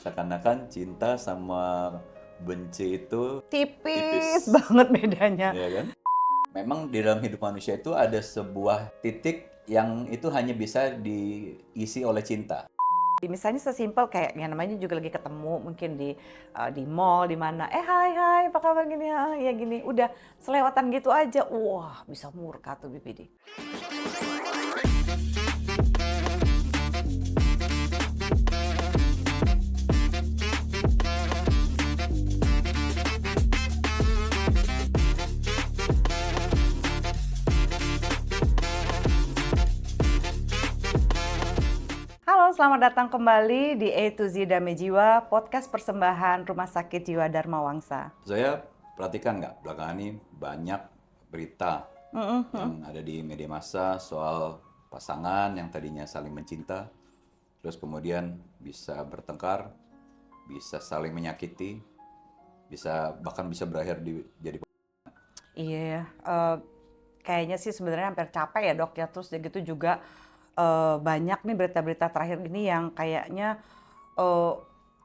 seakan-akan cinta sama benci itu Tipis banget bedanya. ya kan? Memang di dalam hidup manusia itu ada sebuah titik yang itu hanya bisa diisi oleh cinta. Misalnya sesimpel kayak yang namanya juga lagi ketemu mungkin di mall di mana hai apa kabar gini ya gini udah selewatan gitu aja wah bisa murka tuh BPD. Halo, selamat datang kembali di A to Z Damai Jiwa, podcast persembahan Rumah Sakit Jiwa Dharma Wangsa. Saya perhatikan nggak belakangan ini banyak berita yang ada di media massa soal pasangan yang tadinya saling mencinta, terus kemudian bisa bertengkar, bisa saling menyakiti, bahkan bisa berakhir jadi. Iya ya, kayaknya sih sebenarnya hampir capek ya dok ya, terus gitu juga banyak nih berita-berita terakhir ini yang kayaknya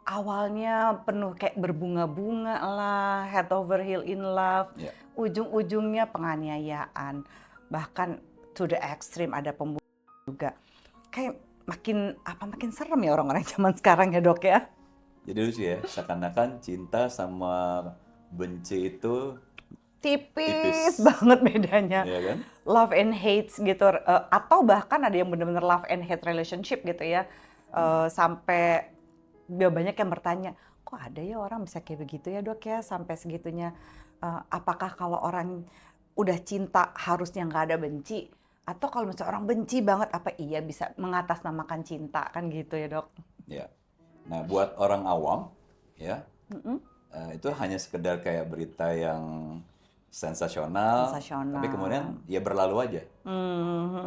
awalnya penuh kayak berbunga-bunga lah, head over heel in love, Ya. ujung-ujungnya penganiayaan, bahkan to the extreme ada pembunuhan juga. Kayak makin serem ya orang-orang zaman sekarang ya dok ya. Jadi lucu ya, seakan-akan cinta sama benci itu Tipis banget bedanya. ya kan? Love and hate gitu, atau bahkan ada yang benar-benar love and hate relationship gitu ya. Sampai banyak yang bertanya, kok ada ya orang bisa kayak begitu ya dok ya sampai segitunya. Apakah kalau orang udah cinta harusnya nggak ada benci? Atau kalau misalnya orang benci banget apa iya bisa mengatasnamakan cinta kan gitu ya dok? Ya. Nah, buat orang awam, ya, itu hanya sekedar kayak berita yang sensasional, tapi kemudian ya berlalu aja.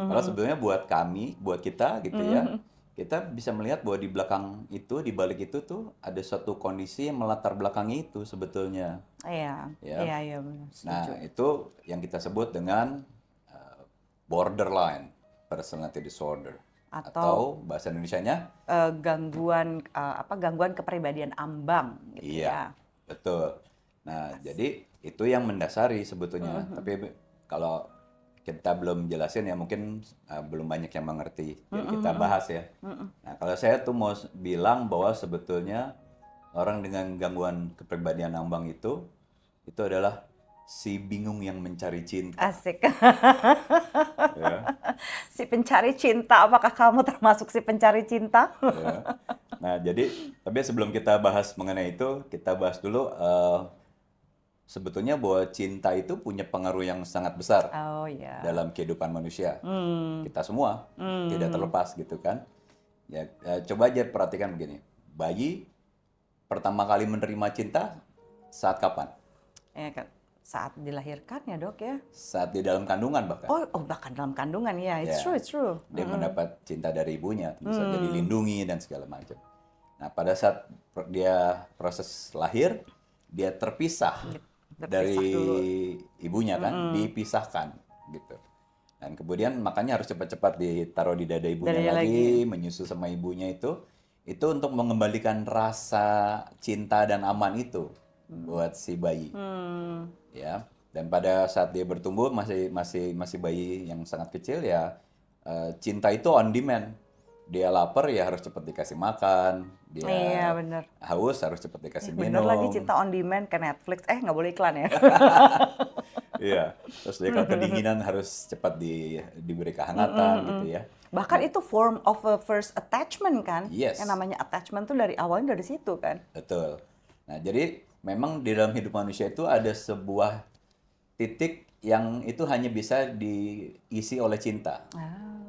Kalau sebetulnya buat kami, buat kita gitu ya, kita bisa melihat bahwa di belakang itu, di balik itu tuh ada suatu kondisi yang melatar belakangi itu sebetulnya. Iya, Ya. iya benar. Nah, itu yang kita sebut dengan borderline personality disorder. Atau bahasa Indonesianya gangguan kepribadian ambang gitu iya, ya. betul. Nah, jadi itu yang mendasari sebetulnya. Tapi kalau kita belum jelasin ya mungkin belum banyak yang mengerti. Jadi kita bahas ya. Nah, kalau saya tuh mau bilang bahwa sebetulnya orang dengan gangguan kepribadian ambang itu adalah si bingung yang mencari cinta. Asik. Ya. Si pencari cinta, apakah kamu termasuk si pencari cinta? Ya. Nah, jadi tapi sebelum kita bahas mengenai itu, kita bahas dulu sebetulnya bahwa cinta itu punya pengaruh yang sangat besar Oh ya. dalam kehidupan manusia. Kita semua tidak terlepas gitu kan. Ya, coba aja perhatikan begini. Bayi pertama kali menerima cinta saat kapan? Ya kan saat dilahirkan ya dok ya. Saat di dalam kandungan bahkan. Oh bahkan dalam kandungan ya. It's Ya. true. Dia mendapat cinta dari ibunya, tentu saja dilindungi dan segala macam. Nah, pada saat dia proses lahir, dia terpisah dari dulu. ibunya kan, dipisahkan gitu. Dan kemudian makanya harus cepat-cepat ditaruh di dada ibunya Dadanya lagi, menyusu sama ibunya itu untuk mengembalikan rasa cinta dan aman itu buat si bayi. Ya. Dan pada saat dia bertumbuh masih bayi yang sangat kecil ya, cinta itu on demand. Dia lapar ya harus cepat dikasih makan, dia Iya bener. haus harus cepat dikasih Bener minum. lagi cinta on demand ke Netflix. Nggak boleh iklan ya. Iya, terus dia kalau kedinginan harus cepat diberi kehangatan gitu ya. Bahkan itu form of a first attachment kan. Yes. Yang namanya attachment tuh dari awalnya dari situ kan. Betul. Nah, jadi memang di dalam hidup manusia itu ada sebuah titik yang itu hanya bisa diisi oleh cinta.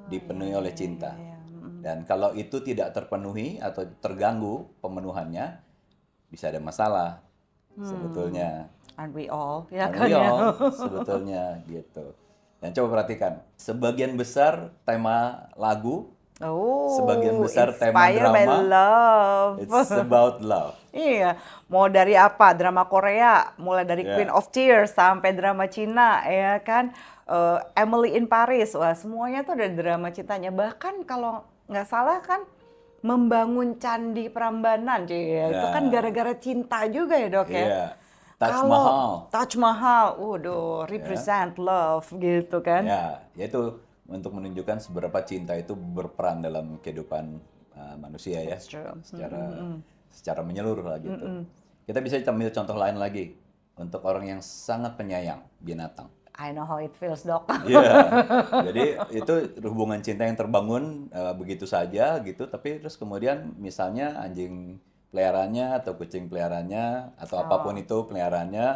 Dipenuhi oleh cinta. Dan kalau itu tidak terpenuhi atau terganggu pemenuhannya, bisa ada masalah sebetulnya. Aren't we all? Ya Aren't kan we ya. all? Sebetulnya gitu. Dan coba perhatikan, sebagian besar tema lagu, sebagian besar tema inspired by drama, love. it's about love. Iya, mau dari apa? Drama Korea, mulai dari Ya. Queen of Tears sampai drama Cina, ya kan? Emily in Paris, wah semuanya tuh ada drama cintanya. Bahkan kalau nggak salah kan, membangun candi Prambanan, itu kan gara-gara cinta juga ya dok ya. Iya. Taj Kalau Mahal. Taj Mahal, waduh, represent love gitu kan. Ya, yaitu untuk menunjukkan seberapa cinta itu berperan dalam kehidupan manusia ya. That's true. Secara menyeluruh lah gitu. Kita bisa ambil contoh lain lagi untuk orang yang sangat penyayang binatang. I know how it feels, dok. Iya, jadi itu hubungan cinta yang terbangun begitu saja gitu, tapi terus kemudian misalnya anjing peliharaannya atau kucing peliharaannya atau apapun itu peliharaannya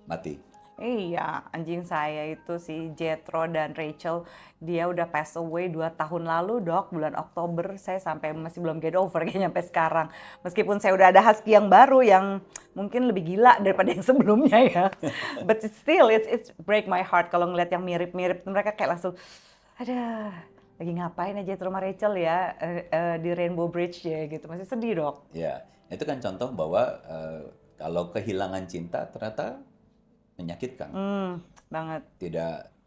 mati. Iya, anjing saya itu si Jethro dan Rachel, dia udah pass away 2 tahun lalu dok, bulan Oktober. Saya sampai masih belum get over kayaknya sampai sekarang. Meskipun saya udah ada husky yang baru yang mungkin lebih gila daripada yang sebelumnya ya. But it's break my heart kalau ngeliat yang mirip-mirip. Mereka kayak langsung, ada lagi ngapain aja Jethro sama Rachel ya di Rainbow Bridge ya gitu. Masih sedih dok. Ya, itu kan contoh bahwa kalau kehilangan cinta ternyata menyakitkan. Banget.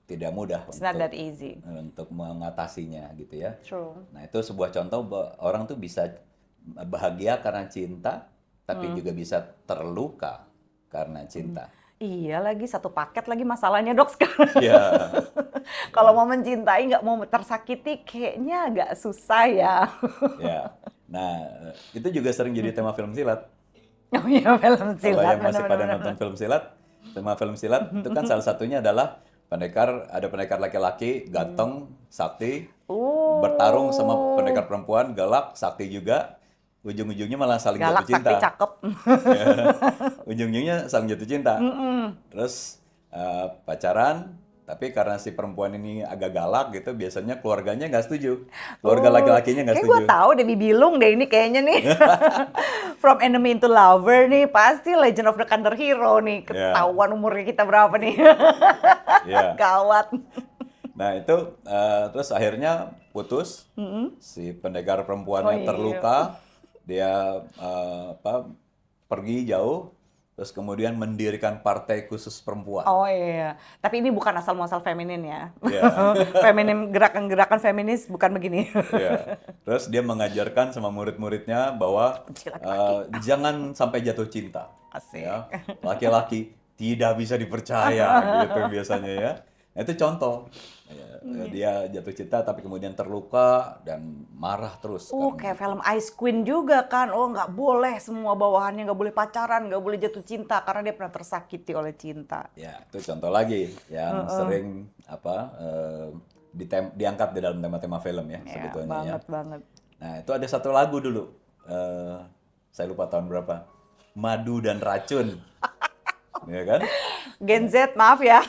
Tidak mudah It's not that easy. untuk mengatasinya gitu ya. True. Nah, itu sebuah contoh orang tuh bisa bahagia karena cinta, tapi juga bisa terluka karena cinta. Iya lagi, satu paket lagi masalahnya dok sekarang. Iya. Kalau mau mencintai nggak mau tersakiti kayaknya agak susah ya. Ya. Nah, itu juga sering jadi tema film silat. Oh iya, film Kalau silat. yang masih pada nonton film silat, tema film silat itu kan salah satunya adalah ada pendekar laki-laki ganteng, sakti, bertarung sama pendekar perempuan galak, sakti juga. Ujung-ujungnya malah saling Galak, jatuh cinta. sakti, cakep. Ya. Ujung-ujungnya saling jatuh cinta. Terus pacaran, tapi karena si perempuan ini agak galak gitu, biasanya keluarganya nggak setuju. Keluarga laki-lakinya nggak Kayak setuju. gue tahu Debbie Bilung deh ini kayaknya nih. From enemy to lover nih, pasti Legend of the Thunder Hero nih. Ketahuan umurnya kita berapa nih. Yeah. Gawat. Nah itu terus akhirnya putus. Si pendekar perempuannya terluka, dia pergi jauh. Terus kemudian mendirikan partai khusus perempuan. Oh iya, tapi ini bukan asal-muasal feminin ya. Yeah. Feminim, gerakan-gerakan feminis bukan begini. Yeah. Terus dia mengajarkan sama murid-muridnya bahwa jangan sampai jatuh cinta. Asik. Ya. Laki-laki tidak bisa dipercaya gitu biasanya ya. Nah, itu contoh. Dia jatuh cinta tapi kemudian terluka dan marah terus. Kayak film Ice Queen juga kan. Oh nggak boleh semua bawahannya, nggak boleh pacaran, nggak boleh jatuh cinta karena dia pernah tersakiti oleh cinta. Ya, itu contoh lagi yang sering diangkat di dalam tema-tema film ya sebetulnya. Banget. Nah, itu ada satu lagu dulu. Saya lupa tahun berapa. Madu dan Racun. Ya kan? Gen Z, maaf ya.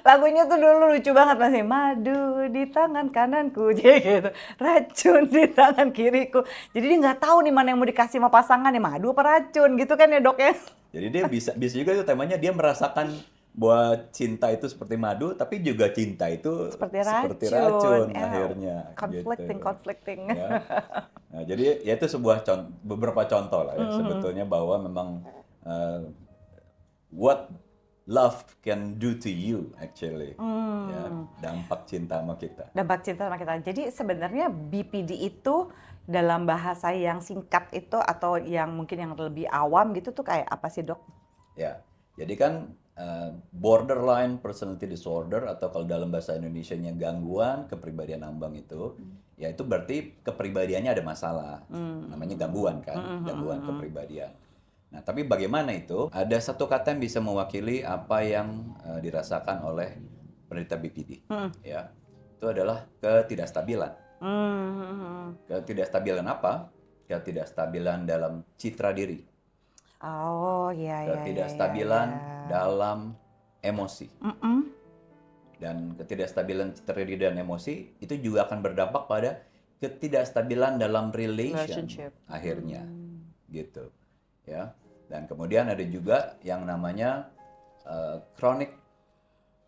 Lagunya tuh dulu lucu banget masih. Madu di tangan kananku, gitu. Racun di tangan kiriku. Jadi dia nggak tahu nih mana yang mau dikasih sama pasangannya, madu apa racun, gitu kan ya dok ya. Jadi dia bisa juga itu temanya dia merasakan bahwa cinta itu seperti madu, tapi juga cinta itu seperti racun akhirnya. Conflicting. Ya. Nah, jadi ya itu beberapa contoh lah ya sebetulnya bahwa memang what love can do to you actually. Ya, dampak cinta sama kita. Jadi sebenarnya BPD itu dalam bahasa yang singkat itu atau yang mungkin yang lebih awam gitu tuh kayak apa sih dok? Ya, jadi kan borderline personality disorder atau kalau dalam bahasa Indonesianya gangguan kepribadian ambang itu, ya itu berarti kepribadiannya ada masalah. Namanya gangguan kan, gangguan kepribadian. Nah, tapi bagaimana itu? Ada satu kata yang bisa mewakili apa yang dirasakan oleh penderita BPD. Ya, itu adalah ketidakstabilan. Ketidakstabilan apa? Ketidakstabilan dalam citra diri. Oh iya. Ketidakstabilan dalam emosi. Dan ketidakstabilan citra diri dan emosi itu juga akan berdampak pada ketidakstabilan dalam relationship. Akhirnya, gitu. Ya. Dan kemudian ada juga yang namanya chronic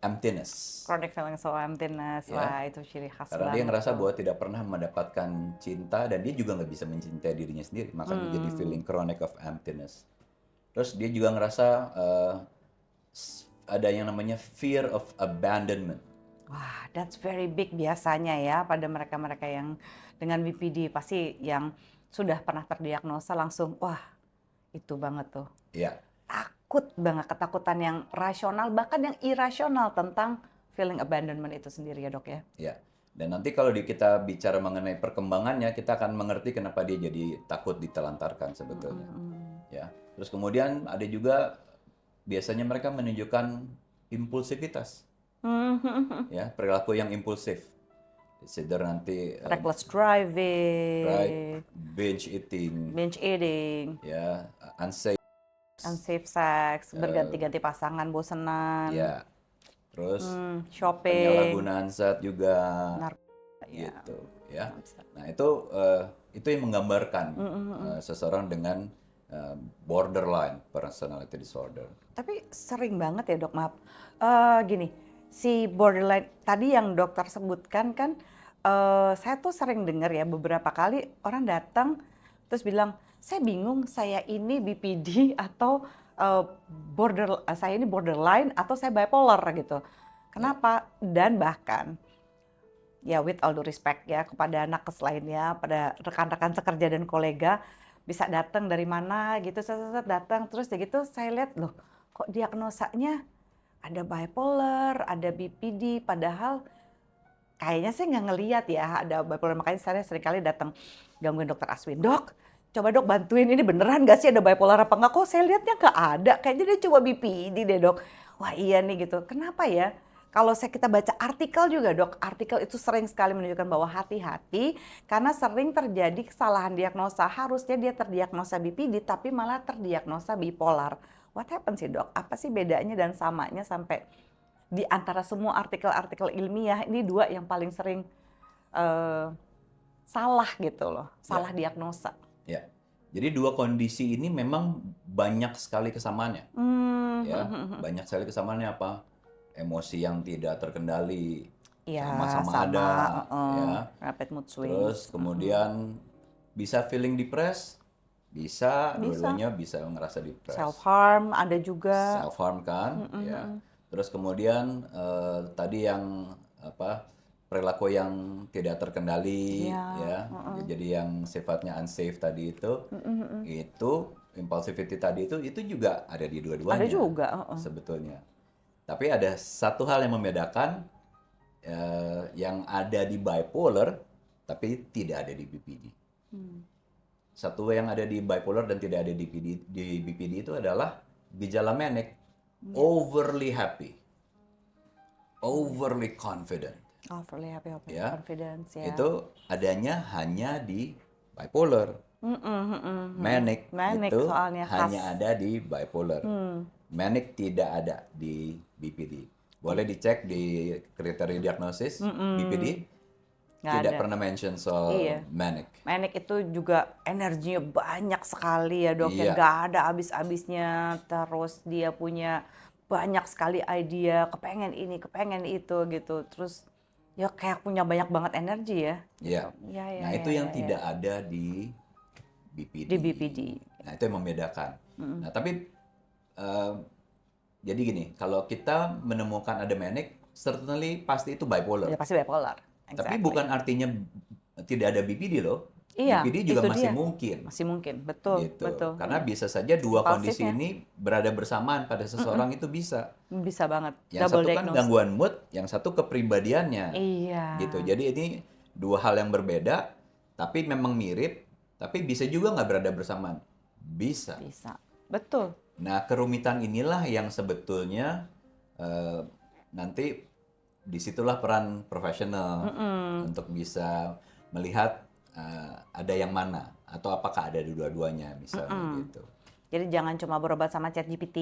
emptiness. Chronic feeling so emptiness, wah itu ciri khas Karena banget. dia ngerasa bahwa tidak pernah mendapatkan cinta dan dia juga nggak bisa mencintai dirinya sendiri, makanya jadi feeling chronic of emptiness. Terus dia juga ngerasa ada yang namanya fear of abandonment. Wah, that's very big biasanya ya pada mereka-mereka yang dengan BPD pasti yang sudah pernah terdiagnosa langsung wah itu banget tuh. Iya. Takut banget, ketakutan yang rasional bahkan yang irasional tentang feeling abandonment itu sendiri ya, Dok ya. Ya, dan nanti kalau kita bicara mengenai perkembangannya, kita akan mengerti kenapa dia jadi takut ditelantarkan sebetulnya. Ya, terus kemudian ada juga biasanya mereka menunjukkan impulsivitas, ya perilaku yang impulsif. Consider nanti Reckless driving, right, binge eating, ya unsafe, unsafe sex, berganti-ganti pasangan, bosenan, ya, terus shopping, penyalahgunaan zat juga, narkoba, ya. gitu, ya. Nah itu yang menggambarkan seseorang dengan borderline personality disorder. Tapi sering banget ya, Dok, maaf. Gini, si borderline tadi yang dokter sebutkan kan, saya tuh sering dengar ya beberapa kali orang datang terus bilang, saya bingung saya ini BPD atau saya ini borderline atau saya bipolar gitu. Kenapa? Dan bahkan ya with all due respect ya kepada nakes lainnya, pada rekan-rekan sekerja dan kolega bisa datang dari mana gitu, datang terus gitu saya lihat loh kok diagnosanya ada bipolar, ada BPD, padahal kayaknya saya nggak ngelihat ya ada bipolar, makanya saya seringkali datang gangguin dokter Aswin, dok, coba dok bantuin ini beneran nggak sih ada bipolar apa nggak? Kok saya lihatnya nggak ada, kayaknya dia coba BPD deh dok. Wah iya nih gitu, kenapa ya? Kalau kita baca artikel juga dok, artikel itu sering sekali menunjukkan bahwa hati-hati karena sering terjadi kesalahan diagnosa, harusnya dia terdiagnosa BPD tapi malah terdiagnosa bipolar. What happened sih dok? Apa sih bedanya dan samanya sampai di antara semua artikel-artikel ilmiah ini dua yang paling sering salah gitu loh, salah diagnosa. Ya, jadi dua kondisi ini memang banyak sekali kesamaannya. Ya, banyak sekali kesamaannya apa? Emosi yang tidak terkendali, sama-sama ada, ya. Rapid mood swings. Terus kemudian bisa feeling depressed, bisa. Dua-duanya bisa ngerasa depressed. Self harm ada juga. Self harm kan, ya. Terus kemudian tadi yang apa? Perilaku yang tidak terkendali, ya. Jadi yang sifatnya unsafe tadi itu impulsivity tadi itu juga ada di dua-duanya. Ada juga. Sebetulnya. Tapi ada satu hal yang membedakan yang ada di bipolar, tapi tidak ada di BPD. Satu yang ada di bipolar dan tidak ada di BPD itu adalah gejala manic, overly happy, overly confident. Overly happy, Ya, confidence ya. itu adanya hanya di bipolar. Manic itu soalnya hanya ada di bipolar. Manic tidak ada di BPD. Boleh dicek di kriteria diagnosis BPD. Tidak pernah mention soal manic. Manic itu juga energinya banyak sekali ya dok, ya nggak ada habis-habisnya. Terus dia punya banyak sekali ide, kepengen ini, kepengen itu gitu. Terus ya kayak punya banyak banget energi ya. Iya. Nah itu yang tidak ada di BPD. Di BPD. Nah itu yang membedakan. Nah tapi jadi gini, kalau kita menemukan ada manic, certainly pasti itu bipolar. Ya pasti bipolar. Exactly. Tapi bukan artinya tidak ada BPD loh. Iya, BPD juga masih dia. mungkin. Masih mungkin, betul. Gitu. Betul. Karena bisa saja dua kondisi ini berada bersamaan pada seseorang itu bisa. Bisa banget. Yang Double satu diagnose. kan gangguan mood, yang satu kepribadiannya. Iya. Gitu. Jadi ini dua hal yang berbeda, tapi memang mirip, tapi bisa juga nggak berada bersamaan. Bisa. Bisa. Betul. Nah kerumitan inilah yang sebetulnya nanti disitulah peran profesional untuk bisa melihat ada yang mana atau apakah ada dua-duanya misalnya gitu. Jadi jangan cuma berobat sama ChatGPT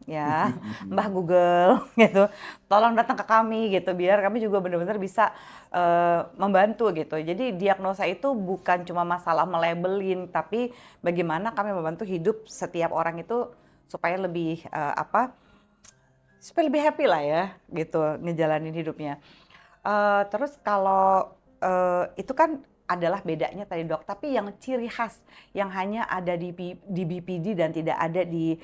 ya, Mbah Google gitu. Tolong datang ke kami gitu biar kami juga benar-benar bisa membantu gitu. Jadi diagnosa itu bukan cuma masalah melabelin, tapi bagaimana kami membantu hidup setiap orang itu supaya lebih supaya lebih happy lah ya gitu ngejalanin hidupnya. Terus kalau itu kan adalah bedanya tadi dok, tapi yang ciri khas yang hanya ada di BPD dan tidak ada di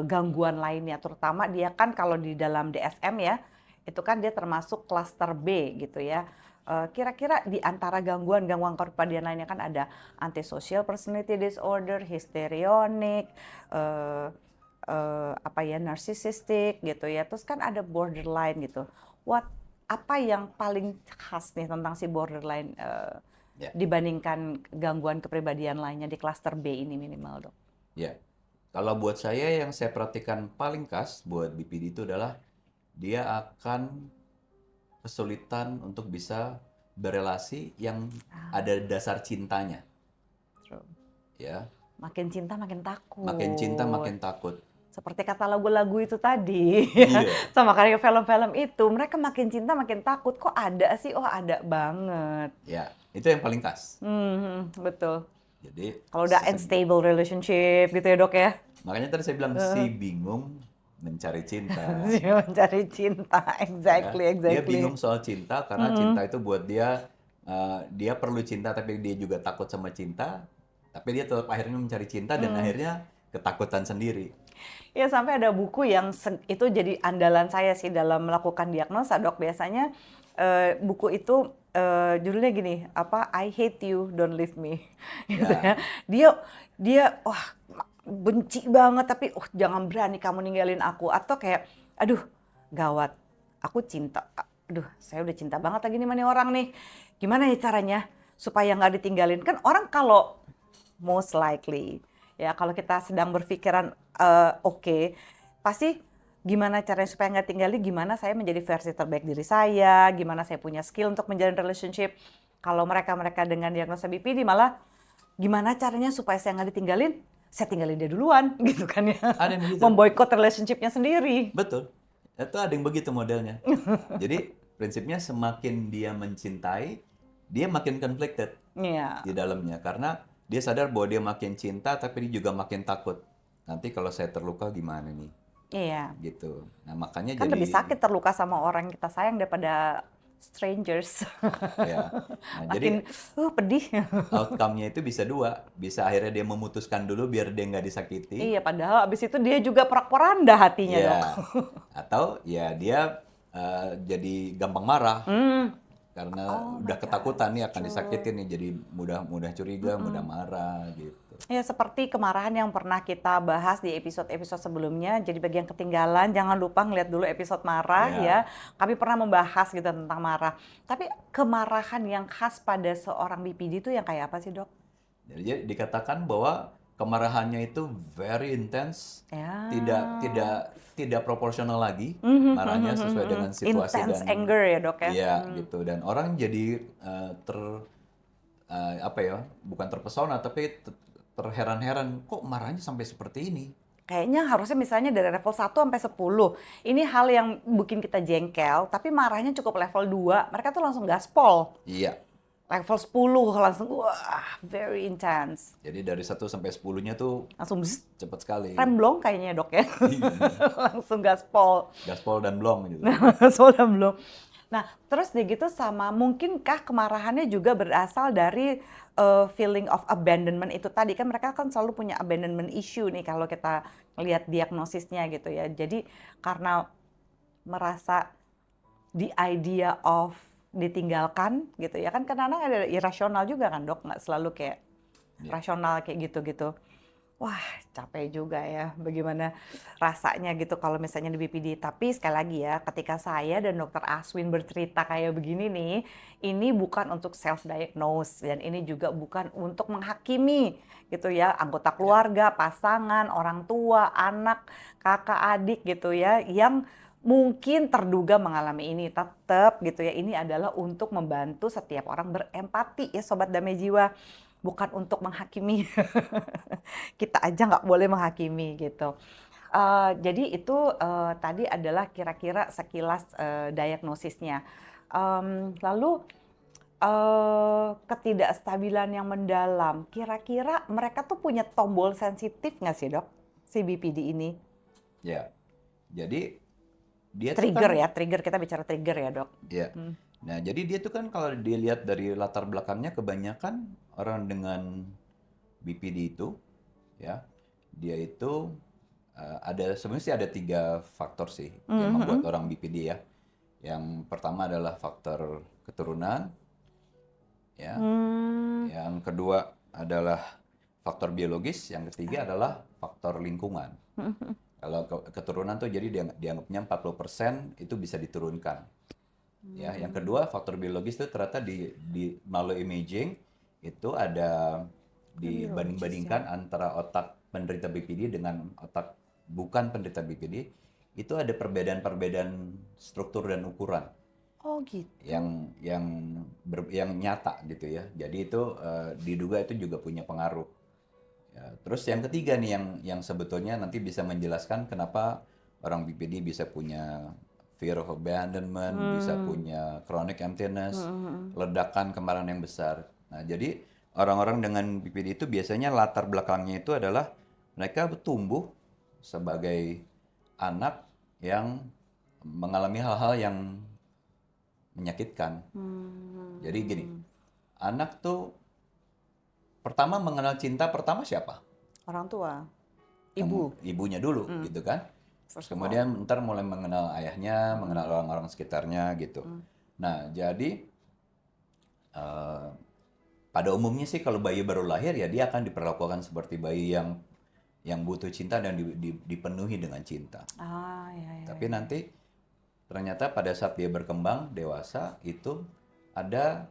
gangguan lainnya, terutama dia kan kalau di dalam DSM ya itu kan dia termasuk klaster B gitu ya. Kira-kira di antara gangguan-gangguan kepribadian lainnya kan ada antisocial personality disorder, histrionik, narcissistic gitu ya. Terus kan ada borderline gitu. Apa yang paling khas nih tentang si borderline dibandingkan gangguan kepribadian lainnya di klaster B ini minimal, Dok? Ya, kalau buat saya yang saya perhatikan paling khas buat BPD itu adalah dia akan kesulitan untuk bisa berelasi yang ada dasar cintanya. True. Ya, Makin cinta makin takut. makin cinta makin takut. Seperti kata lagu-lagu itu tadi, Iya. sama kayak film-film itu, mereka makin cinta makin takut. Kok ada sih? Oh, ada banget. Ya, itu yang paling khas. Betul. Jadi Kalau udah unstable relationship gitu ya, Dok ya. makanya tadi saya bilang si bingung mencari cinta. Mencari cinta, exactly. Dia bingung soal cinta karena cinta itu buat dia dia perlu cinta tapi dia juga takut sama cinta. Tapi dia tetap akhirnya mencari cinta dan akhirnya ketakutan sendiri. Ya, sampai ada buku yang itu jadi andalan saya sih dalam melakukan diagnosa, Dok. Biasanya buku itu judulnya gini, I hate you, don't leave me. Gitu ya. Dia wah, benci banget tapi jangan berani kamu ninggalin aku, atau kayak aduh gawat, aku cinta. Aduh, saya udah cinta banget lagi nih sama nih orang nih. Gimana ya caranya supaya nggak ditinggalin? Kan orang kalau most likely ya kalau kita sedang berpikiran oke, pasti gimana caranya supaya nggak tinggalin, gimana saya menjadi versi terbaik diri saya, gimana saya punya skill untuk menjalin relationship. Kalau mereka dengan diagnosa BPD malah gimana caranya supaya saya nggak ditinggalin, saya tinggalin dia duluan gitu kan ya. Ada yang begitu. Memboikot relationship-nya sendiri. Betul. Itu ada yang begitu modelnya. Jadi prinsipnya semakin dia mencintai, dia makin conflicted di dalamnya. Karena dia sadar bahwa dia makin cinta, tapi dia juga makin takut. Nanti kalau saya terluka gimana nih? Iya. Gitu. Nah makanya kan jadi lebih sakit terluka sama orang kita sayang daripada strangers. ya. Nah, Makin jadi pedih. outcome-nya itu bisa dua. Bisa akhirnya dia memutuskan dulu biar dia nggak disakiti. Iya, padahal abis itu dia juga porak-poranda hatinya, Ya. Dok. Atau ya dia jadi gampang marah. Karena udah ketakutan nih akan disakitin nih, jadi mudah curiga, mudah marah gitu. Ya, seperti kemarahan yang pernah kita bahas di episode-episode sebelumnya. Jadi bagi yang ketinggalan, jangan lupa ngeliat dulu episode marah ya. Kami pernah membahas gitu tentang marah. Tapi kemarahan yang khas pada seorang BPD itu yang kayak apa sih, Dok? Jadi dikatakan bahwa kemarahannya itu very intense, tidak proporsional lagi, marahnya sesuai dengan situasi intense dan anger ya, Dok ya. Iya, gitu. Dan orang jadi bukan terpesona tapi terheran-heran, kok marahnya sampai seperti ini? Kayaknya harusnya misalnya dari level 1 sampai 10. Ini hal yang bikin kita jengkel, tapi marahnya cukup level 2. Mereka tuh langsung gaspol. Iya. Level 10 langsung wah, very intense. Jadi dari 1 sampai 10-nya tuh langsung cepat sekali. Remblong kayaknya, Dok ya. Langsung gaspol. Gaspol dan blong gitu. Gaspol dan blong. Nah, terus gitu sama mungkinkah kemarahannya juga berasal dari feeling of abandonment itu tadi? Kan mereka kan selalu punya abandonment issue nih kalau kita lihat diagnosisnya gitu ya. Jadi karena merasa the idea of ditinggalkan gitu ya, kan kadang-kadang ada irasional juga kan, Dok, nggak selalu kayak rasional kayak gitu-gitu. Wah, capek juga ya bagaimana rasanya gitu kalau misalnya di BPD. Tapi sekali lagi ya, ketika saya dan Dr. Aswin bercerita kayak begini nih, ini bukan untuk self-diagnose dan ini juga bukan untuk menghakimi gitu ya, anggota keluarga, pasangan, orang tua, anak, kakak, adik gitu ya, yang mungkin terduga mengalami ini. Tetap gitu ya, ini adalah untuk membantu setiap orang berempati ya Sobat Damai Jiwa. Bukan untuk menghakimi. Kita aja nggak boleh menghakimi gitu. Jadi itu tadi adalah kira-kira sekilas diagnosisnya. Lalu ketidakstabilan yang mendalam. Kira-kira mereka tuh punya tombol sensitif nggak sih, Dok? Si BPD ini? Ya, jadi dia trigger ya, trigger, kita bicara trigger ya, Dok. Iya. Nah, jadi dia tuh kan kalau dilihat dari latar belakangnya kebanyakan orang dengan BPD itu, ya, dia itu sebenarnya sih ada 3 faktor sih yang membuat orang BPD ya. Yang pertama adalah faktor keturunan, ya. Yang kedua adalah faktor biologis, yang ketiga adalah faktor lingkungan. Kalau keturunan tuh jadi dianggapnya 40% itu bisa diturunkan. Ya, yang kedua faktor biologis itu ternyata di melalui imaging itu ada dibanding-bandingkan antara otak penderita BPD dengan otak bukan penderita BPD, itu ada perbedaan-perbedaan struktur dan ukuran Oh gitu. yang nyata gitu ya. Jadi itu diduga itu juga punya pengaruh. Ya, terus yang ketiga nih yang sebetulnya nanti bisa menjelaskan kenapa orang BPD bisa punya fear of abandonment, bisa punya chronic emptiness, ledakan kemarahan yang besar. Nah, jadi orang-orang dengan BPD itu biasanya latar belakangnya itu adalah mereka tumbuh sebagai anak yang mengalami hal-hal yang menyakitkan. Jadi gini, anak tuh pertama mengenal cinta pertama siapa? Orang tua, ibu. Ibunya dulu, gitu kan? Kemudian ntar mulai mengenal ayahnya, mengenal orang-orang sekitarnya gitu. Nah, jadi pada umumnya sih kalau bayi baru lahir ya dia akan diperlakukan seperti bayi yang butuh cinta dan dipenuhi dengan cinta. Ya. Tapi nanti ternyata pada saat dia berkembang dewasa itu ada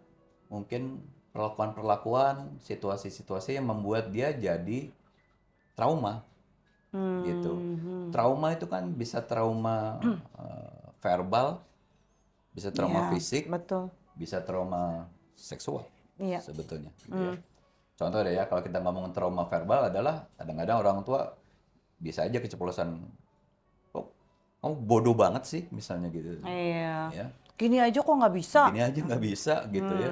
mungkin perlakuan-perlakuan, situasi-situasi yang membuat dia jadi trauma. Gitu. Trauma itu kan bisa trauma verbal, bisa trauma fisik, betul. bisa trauma seksual Iya. sebetulnya. Gitu ya. Contoh deh ya, kalau kita ngomongin trauma verbal adalah kadang-kadang orang tua bisa aja keceplosan, kok kamu bodoh banget sih misalnya gitu. Iya. Ya. Gini aja kok nggak bisa. Gini aja nggak bisa gitu ya.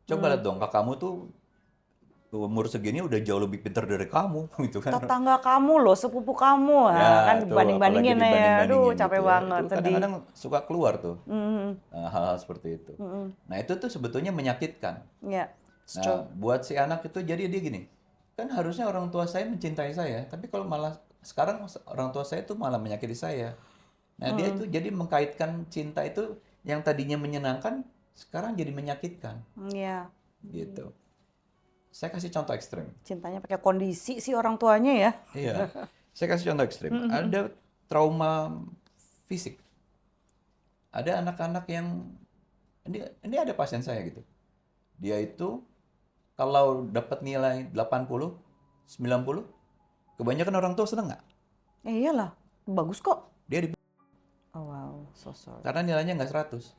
Coba lihat dong, kakakmu tuh umur segini udah jauh lebih pintar dari kamu gitu kan. Tetangga kamu loh, sepupu kamu, kan Tuh, banding-bandingin apalagi ya. Aduh, dibanding-bandingin capek gitu ya. banget, Itu sedih. kadang-kadang suka keluar tuh hal-hal seperti itu. Nah itu tuh sebetulnya menyakitkan. Iya. Nah buat si anak itu jadi dia gini, kan harusnya orang tua saya mencintai saya, tapi kalau malah sekarang orang tua saya tuh malah menyakiti saya. Nah dia itu jadi mengkaitkan cinta itu yang tadinya menyenangkan, sekarang jadi menyakitkan. Iya. Gitu. Saya kasih contoh ekstrim. Cintanya pakai kondisi sih orang tuanya ya. Iya. Saya kasih contoh ekstrim. Ada trauma fisik. Ada anak-anak yang ini ada pasien saya gitu. Dia itu kalau dapat nilai 80, 90, kebanyakan orang tua seneng nggak? Iyalah, bagus kok. Dia Oh wow, so sorry. karena nilainya nggak 100.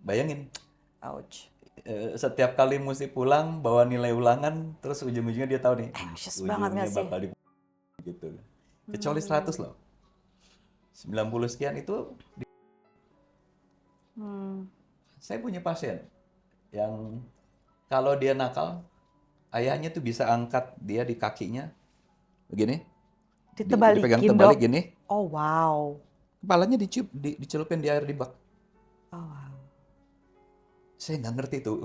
Bayangin, Ouch. setiap kali mesti pulang bawa nilai ulangan, terus ujung-ujungnya dia tahu nih, Anxious banget nggak ujungnya sih? bakal gitu. Kecuali 100 loh. 90 sekian itu saya punya pasien yang kalau dia nakal, ayahnya tuh bisa angkat dia di kakinya begini, Ditebalikin, dipegang terbalik Dok. gini, Oh wow. kepalanya dicelupin di air di bak. Oh wow. Saya nggak ngerti tuh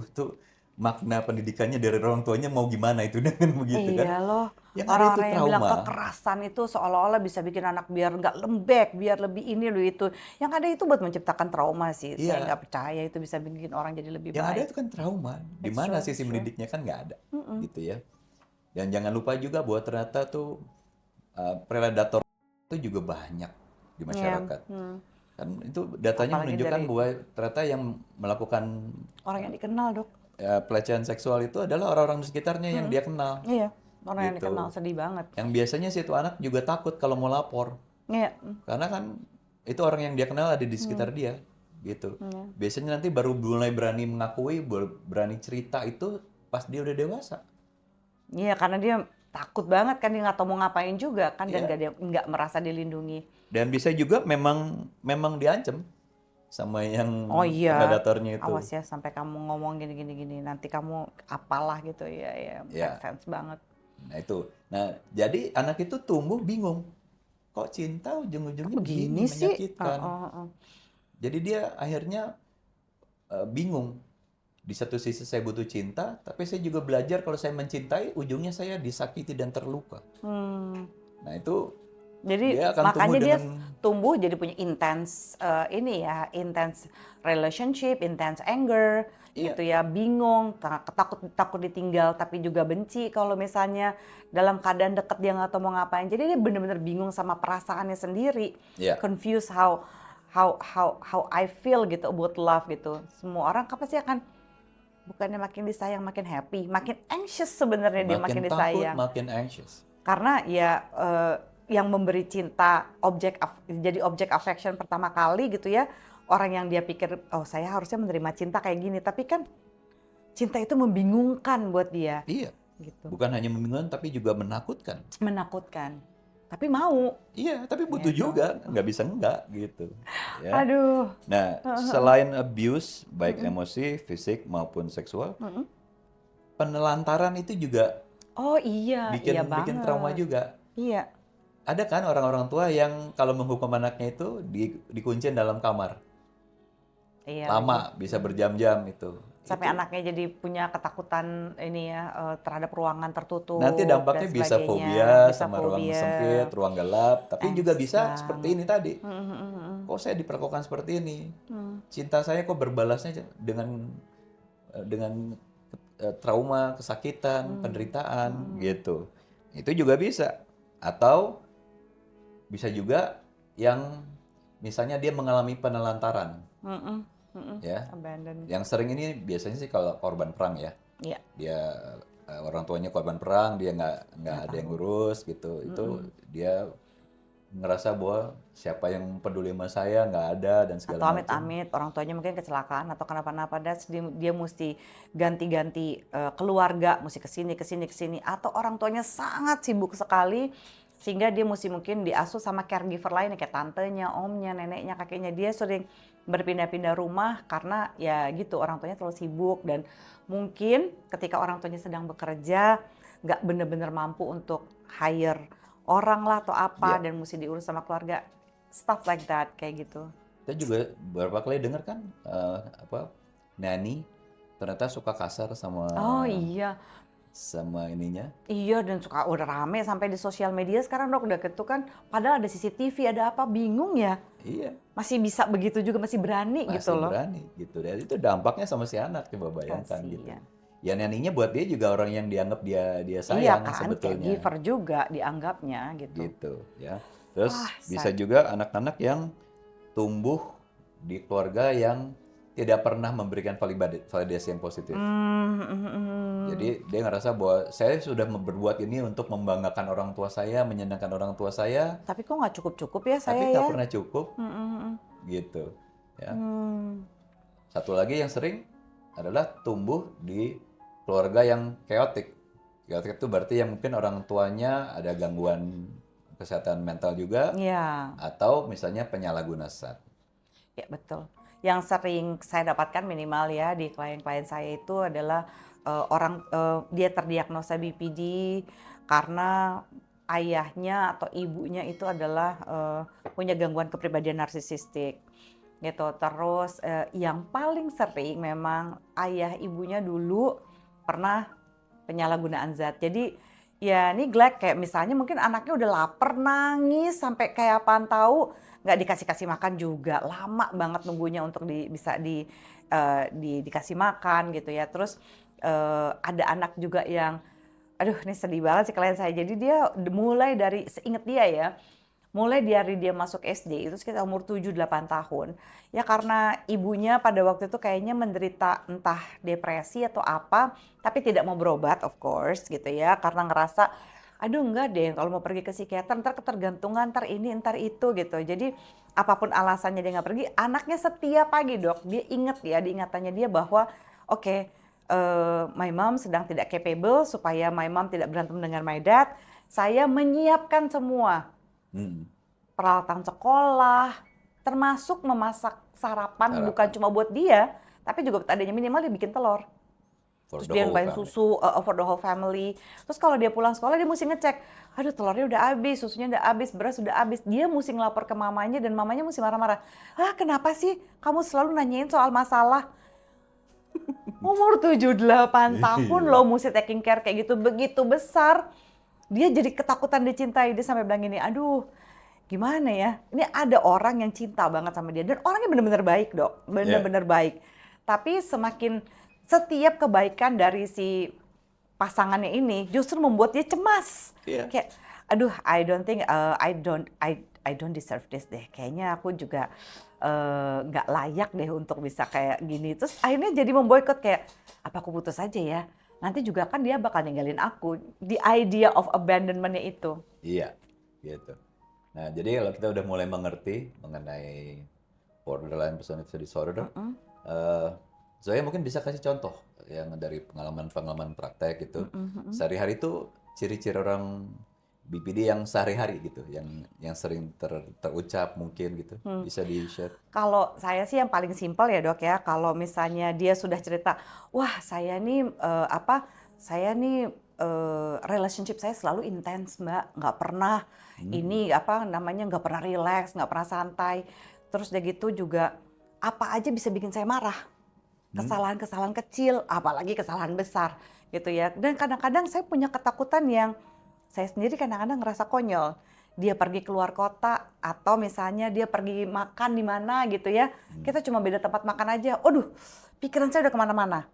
makna pendidikannya dari orang tuanya mau gimana itu dengan begitu kan. Iya loh. Yang ada itu Orang-orang yang bilang trauma. kekerasan itu seolah-olah bisa bikin anak biar nggak lembek, biar lebih ini loh itu. Yang ada itu buat menciptakan trauma sih. Saya Iya. nggak percaya itu bisa bikin orang jadi lebih Yang ada baik. itu kan trauma. Di It's mana true, sisi it's true. mendidiknya kan nggak ada, gitu ya. Dan jangan lupa juga bahwa ternyata tuh predator itu juga banyak di masyarakat. Kan itu datanya Apalagi menunjukkan dari bahwa ternyata yang melakukan orang yang dikenal, Dok. pelecehan seksual itu adalah orang-orang di sekitarnya yang dia kenal. Iya, orang yang Gitu. dikenal sedih banget. Yang biasanya si itu anak juga takut kalau mau lapor. Iya. Karena kan itu orang yang dia kenal ada di sekitar dia, gitu. Biasanya nanti baru mulai berani mengakui, berani cerita itu pas dia udah dewasa. Iya, karena dia takut banget kan, dia nggak tahu mau ngapain juga kan, dan Iya. nggak merasa dilindungi. Dan bisa juga memang diancam sama yang Oh iya, predatornya itu. awas ya sampai kamu ngomong gini, nanti kamu apalah gitu ya, Ya. make sense banget. Nah itu. Nah jadi anak itu tumbuh bingung. Kok cinta ujung-ujungnya begini Begini sih. menyakitkan. Jadi dia akhirnya bingung. Di satu sisi saya butuh cinta, tapi saya juga belajar kalau saya mencintai, ujungnya saya disakiti dan terluka. Nah itu Jadi dia akan tumbuh makanya dia dengan tumbuh jadi punya intense intense relationship, intense anger, iya, gitu ya, bingung, takut ditinggal, tapi juga benci kalau misalnya dalam keadaan deket dia nggak tahu mau ngapain. Jadi dia benar-benar bingung sama perasaannya sendiri, iya. confused how I feel gitu about love gitu. Semua orang pasti akan bukannya makin disayang makin happy, makin anxious sebenarnya dia Makin makin takut, disayang. makin anxious. Karena ya yang memberi cinta jadi objek affection pertama kali gitu ya, orang yang dia pikir oh saya harusnya menerima cinta kayak gini, tapi kan cinta itu membingungkan buat dia Iya, gitu. bukan hanya membingungkan tapi juga menakutkan. Menakutkan. Tapi mau. Iya, tapi butuh Gitu. juga, nggak bisa enggak gitu. Ya. Aduh. Nah, selain abuse, baik emosi, fisik maupun seksual, penelantaran itu juga Oh iya, iya bikin trauma banget. juga. Iya. Ada kan orang-orang tua yang kalau menghukum anaknya itu dikuncin dalam kamar. Iya lagi. Lama, bisa berjam-jam itu. Sampai Itu anaknya jadi punya ketakutan ini ya terhadap ruangan nanti tertutup dan dampaknya bisa sebagainya, fobia bisa sama ruang sempit, fobia, ruang gelap, tapi juga anxious bisa seperti banget. ini tadi. Kok saya diperlakukan seperti ini? Cinta saya kok berbalasnya dengan trauma, kesakitan, penderitaan gitu. Itu juga bisa. Atau bisa juga yang misalnya dia mengalami penelantaran, ya. Abandon. Yang sering ini biasanya sih kalau korban perang ya. Iya, Dia orang tuanya korban perang, dia nggak ada yang ngurus gitu. Itu dia ngerasa bahwa siapa yang peduli sama saya nggak ada dan atau segala macam. amit-amit orang tuanya mungkin kecelakaan atau kenapa-napa dan dia mesti ganti-ganti keluarga, mesti kesini, atau orang tuanya sangat sibuk sekali sehingga dia mesti mungkin diasuh sama caregiver lain kayak tantenya, omnya, neneknya, kakeknya. Dia sering berpindah-pindah rumah karena ya gitu orang tuanya terlalu sibuk dan mungkin ketika orang tuanya sedang bekerja nggak benar-benar mampu untuk hire orang lah atau apa Iya. dan mesti diurus sama keluarga, stuff like that kayak gitu. Kita juga beberapa kali dengar kan nanny ternyata suka kasar Oh iya, sama ininya. iya dan suka udah rame sampai di sosial media sekarang dok udah gitu kan, padahal ada CCTV ada apa bingung ya, Iya, masih bisa begitu juga masih berani gitu masih loh. berani gitu. Dan itu dampaknya sama si anak, coba bayangkan gitu. Kasian. Ya nannynya buat dia juga orang yang dianggap dia Iya sayang kan, sebetulnya. caregiver juga dianggapnya gitu. Gitu ya. Terus Wah, bisa juga anak-anak yang tumbuh di keluarga yang tidak pernah memberikan validasi yang positif. Jadi dia ngerasa bahwa saya sudah berbuat ini untuk membanggakan orang tua saya, menyenangkan orang tua saya, Tapi kok nggak cukup-cukup ya saya tapi nggak ya? pernah cukup gitu. Ya. Hmm, Satu lagi yang sering adalah tumbuh di keluarga yang chaotic. Chaotic itu berarti yang mungkin orang tuanya ada gangguan kesehatan mental juga, Iya, atau misalnya penyalahguna zat. ya betul. Yang sering saya dapatkan minimal ya di klien-klien saya itu adalah dia terdiagnosa BPD karena ayahnya atau ibunya itu adalah punya gangguan kepribadian narsisistik gitu. Terus yang paling sering memang ayah ibunya dulu pernah penyalahgunaan zat. Jadi ya neglect kayak misalnya mungkin anaknya udah lapar nangis sampai kayak apaan tahu nggak dikasih makan juga lama banget nunggunya untuk dikasih makan gitu ya. Terus ada anak juga yang aduh ini sedih banget sih klien saya. Jadi dia mulai dari seinget dia ya, mulai dari dia masuk SD itu sekitar umur 7-8 tahun. Ya karena ibunya pada waktu itu kayaknya menderita entah depresi atau apa, tapi tidak mau berobat of course gitu ya. Karena ngerasa, aduh enggak deh kalau mau pergi ke psikiater ntar ketergantungan, ntar ini, ntar itu gitu. Jadi apapun alasannya dia nggak pergi, anaknya setiap pagi dok, dia inget ya, diingatannya dia bahwa oke, my mom sedang tidak capable supaya my mom tidak berantem dengan my dad, saya menyiapkan semua Hmm, peralatan sekolah, termasuk memasak sarapan bukan cuma buat dia, tapi juga adanya minimal dia bikin telur. for Terus the dia whole numpain family. susu for the whole family. Terus kalau dia pulang sekolah dia mesti ngecek, aduh telurnya udah habis, susunya udah habis, beras udah habis. Dia mesti ngelapor ke mamanya dan mamanya mesti marah-marah. Ah kenapa sih kamu selalu nanyain soal masalah? Umur 7-8 tahun loh mesti taking care kayak gitu, begitu besar. Dia jadi ketakutan dicintai, dia sampai bilang gini, aduh gimana ya? Ini ada orang yang cinta banget sama dia dan orangnya benar-benar baik, Dok. Benar-benar baik. Tapi setiap kebaikan dari si pasangannya ini justru membuat dia cemas. Kayak aduh, I don't deserve this deh. Kayaknya aku juga nggak layak deh untuk bisa kayak gini. Terus akhirnya jadi memboikot kayak apa aku putus aja ya? Nanti juga kan dia bakal ninggalin aku. The idea of abandonment-nya itu. Iya, gitu. Nah, jadi kalau kita udah mulai mengerti mengenai borderline personality disorder, Zoya mungkin bisa kasih contoh yang dari pengalaman-pengalaman praktek gitu. Sehari-hari itu ciri-ciri orang BPD yang sehari-hari gitu, yang sering terucap mungkin gitu, bisa di-share. Kalau saya sih yang paling simpel ya, Dok ya. Kalau misalnya dia sudah cerita, wah saya nih relationship saya selalu intens, Mbak, nggak pernah nggak pernah relax, nggak pernah santai. Terus udah gitu juga apa aja bisa bikin saya marah. Kesalahan-kesalahan kecil, apalagi kesalahan besar gitu ya. Dan kadang-kadang saya punya ketakutan yang saya sendiri kadang-kadang ngerasa konyol. Dia pergi keluar kota atau misalnya dia pergi makan di mana gitu ya. Kita cuma beda tempat makan aja. Aduh, pikiran saya udah kemana-mana.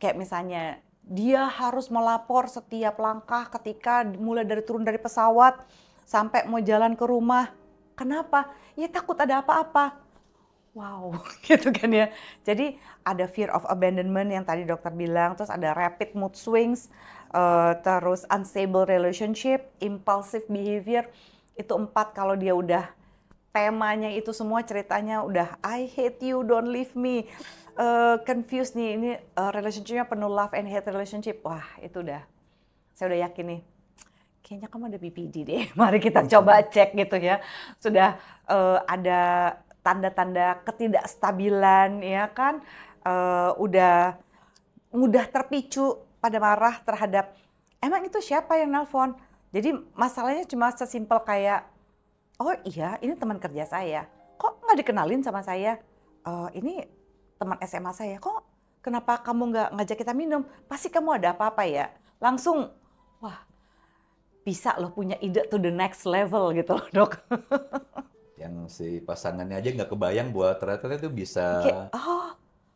Kayak misalnya dia harus melapor setiap langkah ketika mulai dari turun dari pesawat sampai mau jalan ke rumah. Kenapa? Ya takut ada apa-apa. Wow, gitu kan ya. Jadi ada fear of abandonment yang tadi dokter bilang, terus ada rapid mood swings, terus unstable relationship, impulsive behavior. Itu 4 kalau dia udah temanya itu semua ceritanya udah I hate you, don't leave me. Confused nih, ini relationship-nya penuh love and hate relationship. Wah, itu udah, saya udah yakin nih. Kayaknya kamu ada BPD deh. Mari kita coba cek gitu ya. Sudah ada tanda-tanda ketidakstabilan ya kan, udah mudah terpicu pada marah terhadap emang itu siapa yang nelpon. Jadi masalahnya cuma sesimpel kayak, oh iya ini teman kerja saya, kok nggak dikenalin sama saya, ini teman SMA saya, kok kenapa kamu nggak ngajak kita minum, pasti kamu ada apa-apa ya. Langsung wah bisa loh punya ide to the next level gitu loh, Dok. Yang si pasangannya aja nggak kebayang buat ternyata itu bisa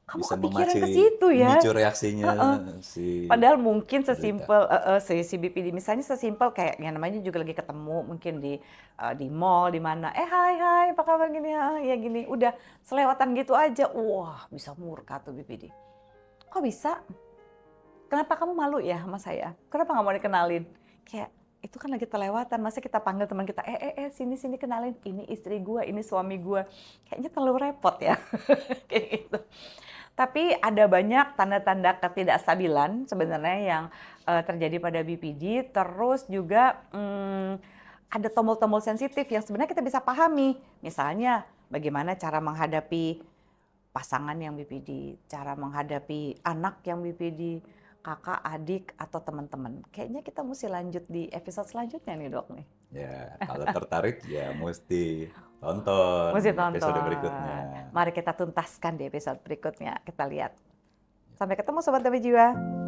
Kamu bisa kepikiran ke memacu situ ya. memicu reaksinya si Padahal mungkin penderita. sesimpel si BPD misalnya sesimpel kayak yang namanya juga lagi ketemu mungkin di mall di mana, hai apa kabar gini ya gini, udah selewatan gitu aja, wah bisa murka tuh BPD. Kok bisa? Kenapa kamu malu ya sama saya? Kenapa nggak mau dikenalin? Kayak itu kan lagi terlewatan, masa kita panggil teman kita, sini kenalin, ini istri gue, ini suami gue. Kayaknya terlalu repot ya, kayak gitu. Tapi ada banyak tanda-tanda ketidakstabilan sebenarnya yang terjadi pada BPD, terus juga ada tombol-tombol sensitif yang sebenarnya kita bisa pahami. Misalnya bagaimana cara menghadapi pasangan yang BPD, cara menghadapi anak yang BPD, kakak, adik, atau teman-teman. Kayaknya kita mesti lanjut di episode selanjutnya nih, Dok nih. Ya, kalau tertarik ya mesti tonton episode berikutnya. Mari kita tuntaskan di episode berikutnya. Kita lihat. Sampai ketemu Sobat Damai Jiwa.